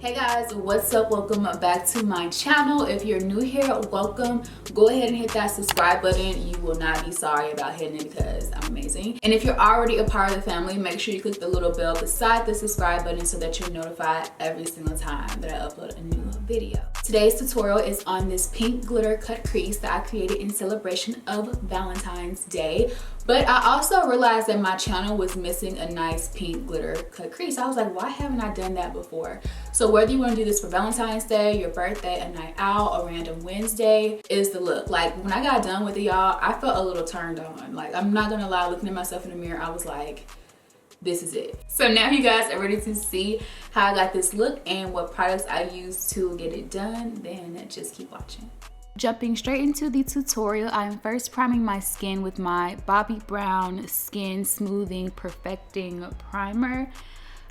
Hey guys, what's up? Welcome back to my channel. If you're new here, welcome. Go ahead and hit that subscribe button. You will not be sorry about hitting it because I'm amazing. And if you're already a part of the family, make sure you click the little bell beside the subscribe button so that you're notified every single time that I upload a new video. Today's tutorial is on this pink glitter cut crease that I created in celebration of Valentine's Day. But I also realized that my channel was missing a nice pink glitter cut crease. I was like, why haven't I done that before? So whether you want to do this for Valentine's Day, your birthday, a night out, a random Wednesday, is the look. Like when I got done with it, y'all, I felt a little turned on. Like I'm not gonna lie, looking at myself in the mirror, I was like, this is it. So now you guys are ready to see how I got this look and what products I used to get it done, then just keep watching. Jumping straight into the tutorial, I am first priming my skin with my Bobbi Brown Skin Smoothing Perfecting Primer.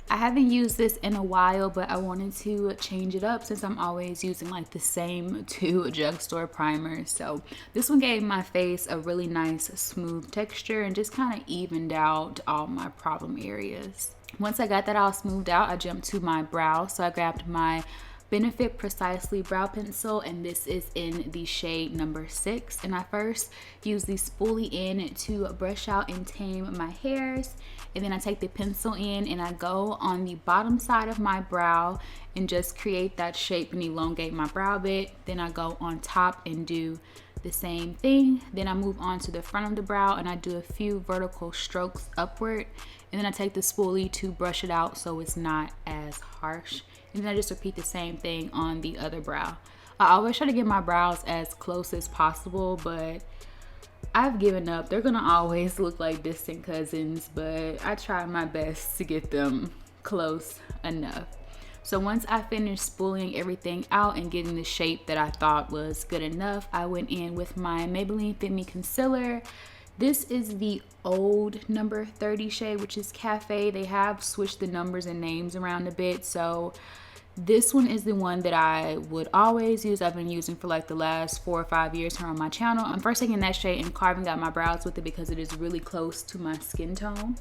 I haven't used this in a while, but I wanted to change it up since I'm always using like the same two drugstore primers. So this one gave my face a really nice smooth texture and just kind of evened out all my problem areas. Once I got that all smoothed out, I jumped to my brow. So I grabbed my Benefit Precisely brow pencil, and this is in the shade number 6. And I first use the spoolie in to brush out and tame my hairs, and then I take the pencil in and I go on the bottom side of my brow and just create that shape and elongate my brow bit. Then I go on top and do the same thing. Then I move on to the front of the brow and I do a few vertical strokes upward, and then I take the spoolie to brush it out so it's not as harsh. And then I just repeat the same thing on the other brow. I always try to get my brows as close as possible, but I've given up. They're gonna always look like distant cousins, but I try my best to get them close enough. So once I finished spooling everything out and getting the shape that I thought was good enough, I went in with my Maybelline Fit Me Concealer. This is the old number 30 shade, which is Cafe. They have switched the numbers and names around a bit, so this one is the one that I would always use. I've been using for like the last 4 or 5 years here on my channel. I'm first taking that shade and carving out my brows with it because it is really close to my skin tone.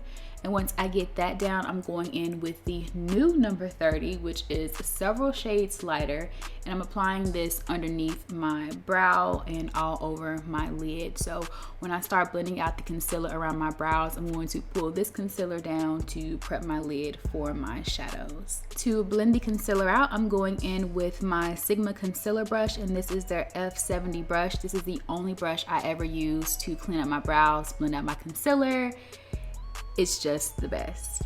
And once I get that down, I'm going in with the new number 30, which is several shades lighter. And I'm applying this underneath my brow and all over my lid. So when I start blending out the concealer around my brows, I'm going to pull this concealer down to prep my lid for my shadows. To blend the concealer out, I'm going in with my Sigma concealer brush, and this is their F70 brush. This is the only brush I ever use to clean up my brows, blend out my concealer. It's just the best.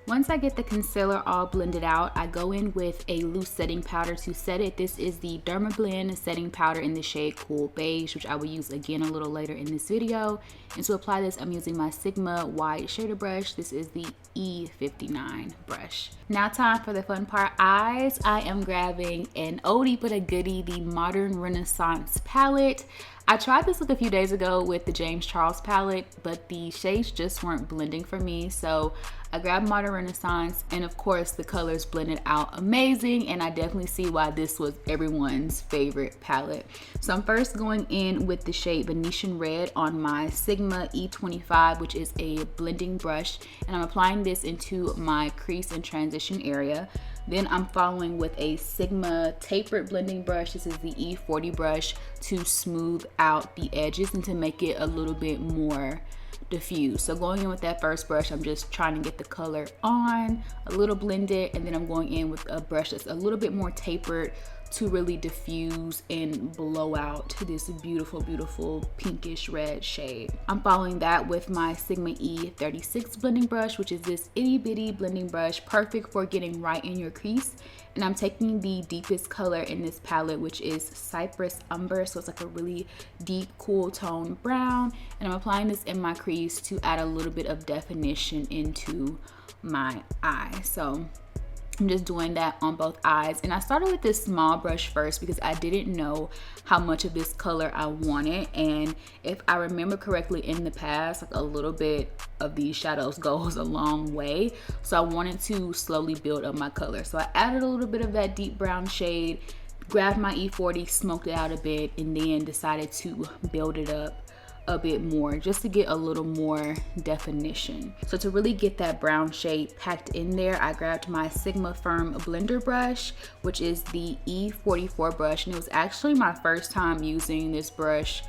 Once I get the concealer all blended out, I go in with a loose setting powder to set it. This is the Dermablend setting powder in the shade Cool Beige, which I will use again a little later in this video. And to apply this, I'm using my Sigma wide shader brush. This is the E59 brush. Now time for the fun part, eyes. I am grabbing an oldie but a goodie, the Modern Renaissance palette. I tried this look a few days ago with the James Charles palette, but the shades just weren't blending for me. So I grabbed Modern Renaissance, and of course the colors blended out amazing, and I definitely see why this was everyone's favorite palette. So I'm first going in with the shade Venetian Red on my Sigma E25, which is a blending brush, and I'm applying this into my crease and transition area. Then I'm following with a Sigma tapered blending brush. This is the E40 brush to smooth out the edges and to make it a little bit more diffuse. So going in with that first brush, I'm just trying to get the color on, a little blended, and then I'm going in with a brush that's a little bit more tapered to really diffuse and blow out this beautiful, beautiful pinkish red shade. I'm following that with my Sigma E36 blending brush, which is this itty bitty blending brush, perfect for getting right in your crease. And I'm taking the deepest color in this palette, which is Cypress Umber. So it's like a really deep, cool tone brown. And I'm applying this in my crease to add a little bit of definition into my eye. So I'm just doing that on both eyes. And I started with this small brush first because I didn't know how much of this color I wanted. And if I remember correctly in the past, like a little bit of these shadows goes a long way. So I wanted to slowly build up my color. So I added a little bit of that deep brown shade, grabbed my E40, smoked it out a bit, and then decided to build it up a bit more just to get a little more definition. So to really get that brown shade packed in there, I grabbed my Sigma Firm blender brush, which is the E44 brush, and it was actually my first time using this brush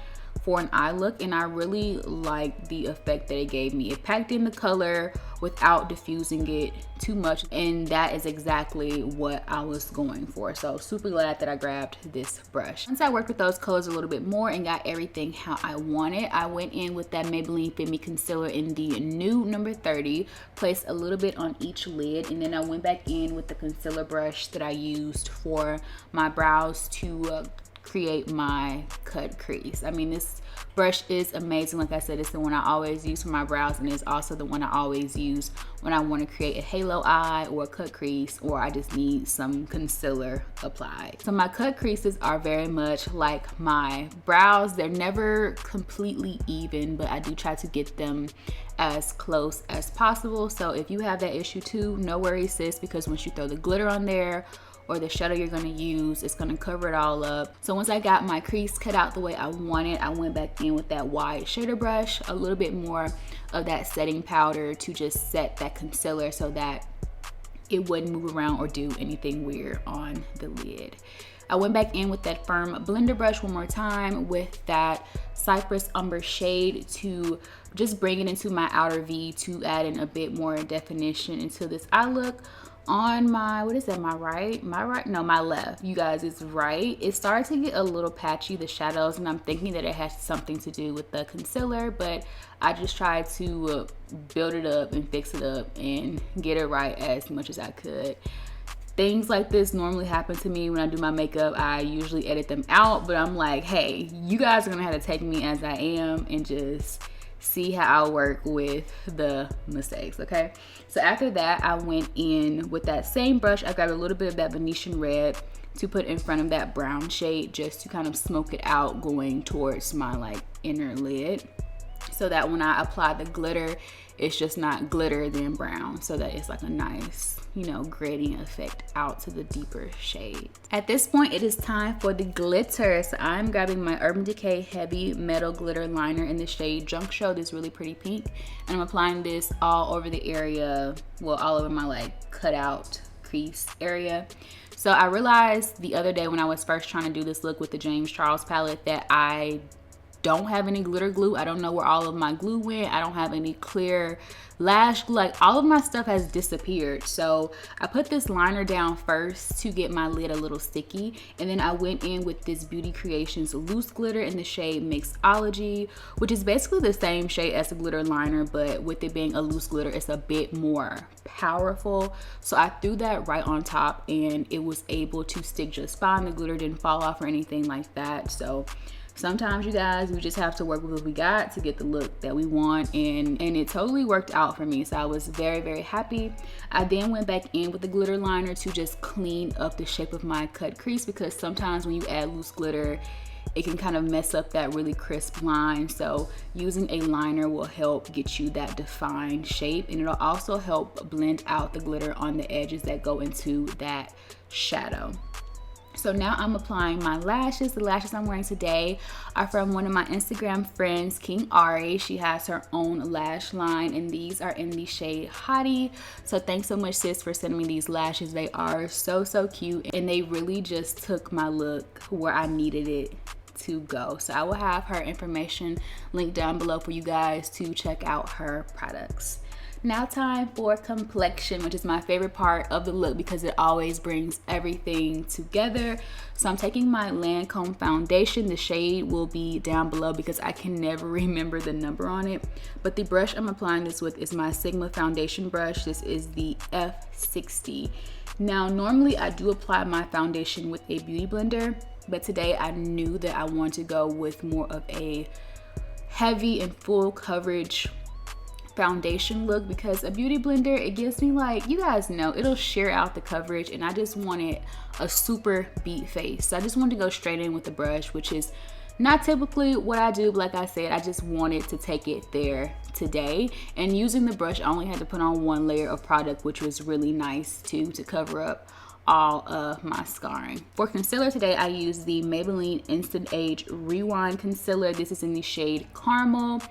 for an eye look, and I really liked the effect that it gave me. It packed in the color without diffusing it too much, and that is exactly what I was going for. So super glad that I grabbed this brush. Once I worked with those colors a little bit more and got everything how I wanted, I went in with that Maybelline Fit Me Concealer in the new number 30, placed a little bit on each lid, and then I went back in with the concealer brush that I used for my brows to create my cut crease. I mean, this brush is amazing. Like I said, it's the one I always use for my brows, and it's also the one I always use when I want to create a halo eye or a cut crease, or I just need some concealer applied. So my cut creases are very much like my brows. They're never completely even, but I do try to get them as close as possible. So if you have that issue too, no worries sis, because once you throw the glitter on there or the shadow you're gonna use, it's gonna cover it all up. So once I got my crease cut out the way I wanted, I went back in with that wide shader brush, a little bit more of that setting powder to just set that concealer so that it wouldn't move around or do anything weird on the lid. I went back in with that firm blender brush one more time with that Cypress Umber shade to just bring it into my outer V to add in a bit more definition into this eye look. On my, what is that, my right? No, my left. You guys, it's right. It started to get a little patchy, the shadows, and I'm thinking that it has something to do with the concealer, but I just tried to build it up and fix it up and get it right as much as I could. Things like this normally happen to me when I do my makeup. I usually edit them out, but I'm like, hey, you guys are gonna have to take me as I am and just see how I work with the mistakes, okay? So after that, I went in with that same brush. I grabbed a little bit of that Venetian red to put in front of that brown shade just to kind of smoke it out going towards my like inner lid, so that when I apply the glitter, it's just not glitter then brown, so that it's like a nice, you know, gradient effect out to the deeper shade. At this point, it is time for the glitter. So I'm grabbing my Urban Decay Heavy Metal Glitter Liner in the shade Junk Show, this really pretty pink. And I'm applying this all over the area, well, all over my like cutout crease area. So I realized the other day when I was first trying to do this look with the James Charles palette that I don't have any glitter glue. I don't know where all of my glue went. I don't have any clear lash glue. Like all of my stuff has disappeared. So I put this liner down first to get my lid a little sticky, and then I went in with this Beauty Creations loose glitter in the shade Mixology, which is basically the same shade as the glitter liner, but with it being a loose glitter, it's a bit more powerful. So I threw that right on top, and it was able to stick just fine. The glitter didn't fall off or anything like that. So sometimes, you guys, we just have to work with what we got to get the look that we want, and it totally worked out for me. So I was very, very happy. I then went back in with the glitter liner to just clean up the shape of my cut crease, because sometimes when you add loose glitter, it can kind of mess up that really crisp line. So using a liner will help get you that defined shape, and it'll also help blend out the glitter on the edges that go into that shadow. So now I'm applying my lashes. The lashes I'm wearing today are from one of my Instagram friends, KingAri. She has her own lash line, and these are in the shade Hottie. So thanks so much, sis, for sending me these lashes. They are so, so cute, and they really just took my look where I needed it to go. So I will have her information linked down below for you guys to check out her products. Now time for Complexion, which is my favorite part of the look because it always brings everything together. So I'm taking my Lancome foundation. The shade will be down below because I can never remember the number on it. But the brush I'm applying this with is my Sigma foundation brush. This is the F60. Now normally I do apply my foundation with a beauty blender, but today I knew that I wanted to go with more of a heavy and full coverage foundation look, because a beauty blender, it gives me, like, you guys know, it'll sheer out the coverage, and I just wanted a super beat face. So I just wanted to go straight in with the brush, which is not typically what I do, but like I said, I just wanted to take it there today. And using the brush, I only had to put on one layer of product, which was really nice too, to cover up all of my scarring. For concealer today, I use the Maybelline Instant Age Rewind Concealer. This is in the shade Caramel.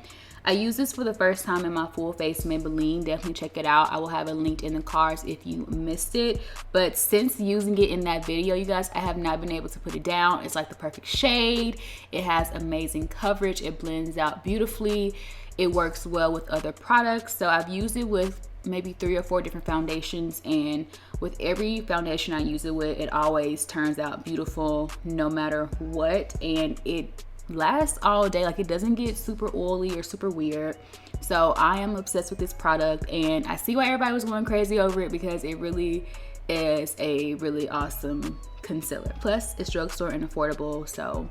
I use this for the first time in my full face Maybelline. Definitely check it out. I will have it linked in the cards if you missed it. But since using it in that video, you guys, I have not been able to put it down. It's like the perfect shade. It has amazing coverage. It blends out beautifully. It works well with other products. So I've used it with maybe 3 or 4 different foundations, and with every foundation I use it with, it always turns out beautiful no matter what, and it lasts all day. Like, it doesn't get super oily or super weird. So I am obsessed with this product, and I see why everybody was going crazy over it, because it really is a really awesome concealer. Plus it's drugstore and affordable, so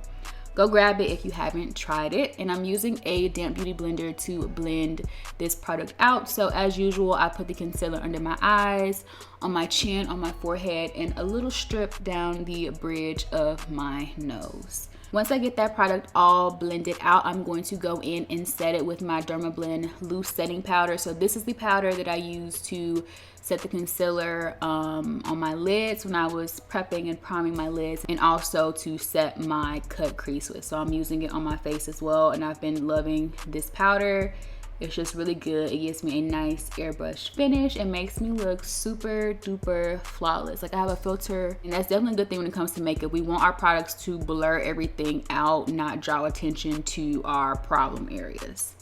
go grab it if you haven't tried it. And I'm using a damp beauty blender to blend this product out. So as usual, I put the concealer under my eyes, on my chin, on my forehead, and a little strip down the bridge of my nose. Once I get that product all blended out, I'm going to go in and set it with my Dermablend loose setting powder. So this is the powder that I use to set the concealer on my lids when I was prepping and priming my lids, and also to set my cut crease with. So I'm using it on my face as well, and I've been loving this powder. It's just really good. It gives me a nice airbrush finish and makes me look super duper flawless. Like, I have a filter, and that's definitely a good thing when it comes to makeup. We want our products to blur everything out, not draw attention to our problem areas.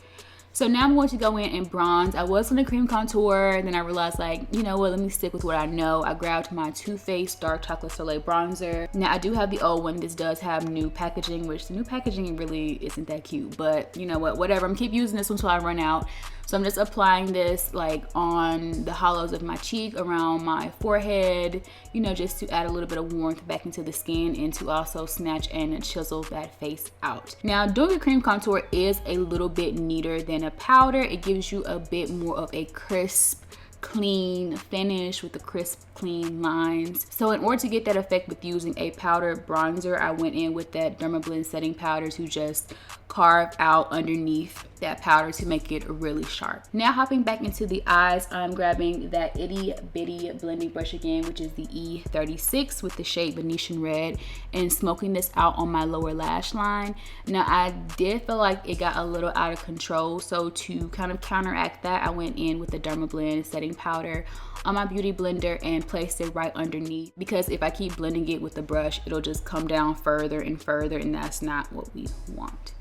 So now I'm going to go in and bronze. I was gonna cream contour, and then I realized, like, you know what, let me stick with what I know. I grabbed my Too Faced Dark Chocolate Soleil bronzer. Now I do have the old one. This does have new packaging, which the new packaging really isn't that cute, but you know what, whatever. I'm keep using this until I run out. So I'm just applying this like on the hollows of my cheek, around my forehead, you know, just to add a little bit of warmth back into the skin, and to also snatch and chisel that face out. Now, doing a cream contour is a little bit neater than a powder. It gives you a bit more of a crisp, clean finish with the crisp, clean lines. So in order to get that effect with using a powder bronzer, I went in with that Dermablend setting powder to just carve out underneath that powder to make it really sharp. Now hopping back into the eyes, I'm grabbing that itty bitty blending brush again, which is the E36 with the shade Venetian Red, and smoking this out on my lower lash line. Now I did feel like it got a little out of control, so to kind of counteract that, I went in with the Dermablend setting powder on my beauty blender and placed it right underneath, because if I keep blending it with the brush, it'll just come down further and further, and that's not what we want.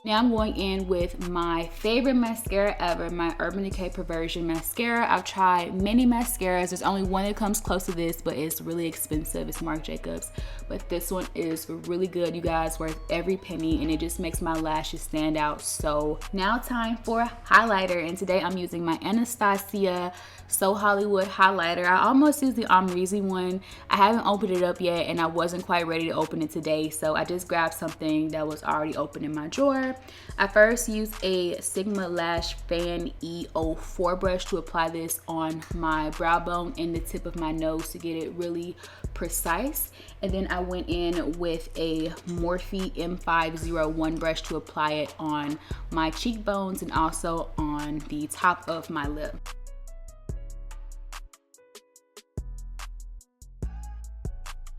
Now I'm going in with my favorite mascara ever, my Urban Decay Perversion Mascara. I've tried many mascaras. There's only one that comes close to this, but it's really expensive. It's Marc Jacobs. But this one is really good, you guys, worth every penny, and it just makes my lashes stand out. So now time for highlighter, and today I'm using my Anastasia So Hollywood highlighter. I almost used the Amrezy one. I haven't opened it up yet, and I wasn't quite ready to open it today, so I just grabbed something that was already open in my drawer. I first used a Sigma Lash Fan E04 brush to apply this on my brow bone and the tip of my nose to get it really precise. And then I went in with a Morphe M501 brush to apply it on my cheekbones and also on the top of my lip.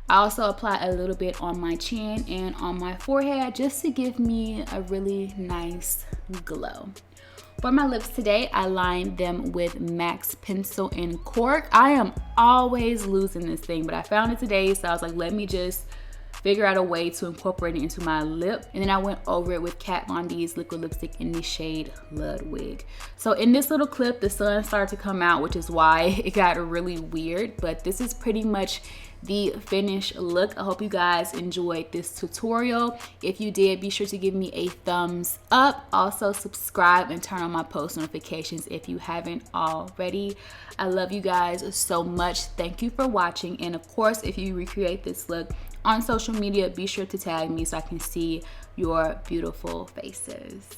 I also apply a little bit on my chin and on my forehead just to give me a really nice glow. For my lips today, I lined them with MAC's Pencil and Cork. I am always losing this thing, but I found it today, so I was like, let me just figure out a way to incorporate it into my lip. And then I went over it with Kat Von D's liquid lipstick in the shade Ludwig. So in this little clip, the sun started to come out, which is why it got really weird, but this is pretty much the finished look. I hope you guys enjoyed this tutorial. If you did, be sure to give me a thumbs up. Also subscribe and turn on my post notifications if you haven't already. I love you guys so much. Thank you for watching. And of course, if you recreate this look on social media, be sure to tag me so I can see your beautiful faces.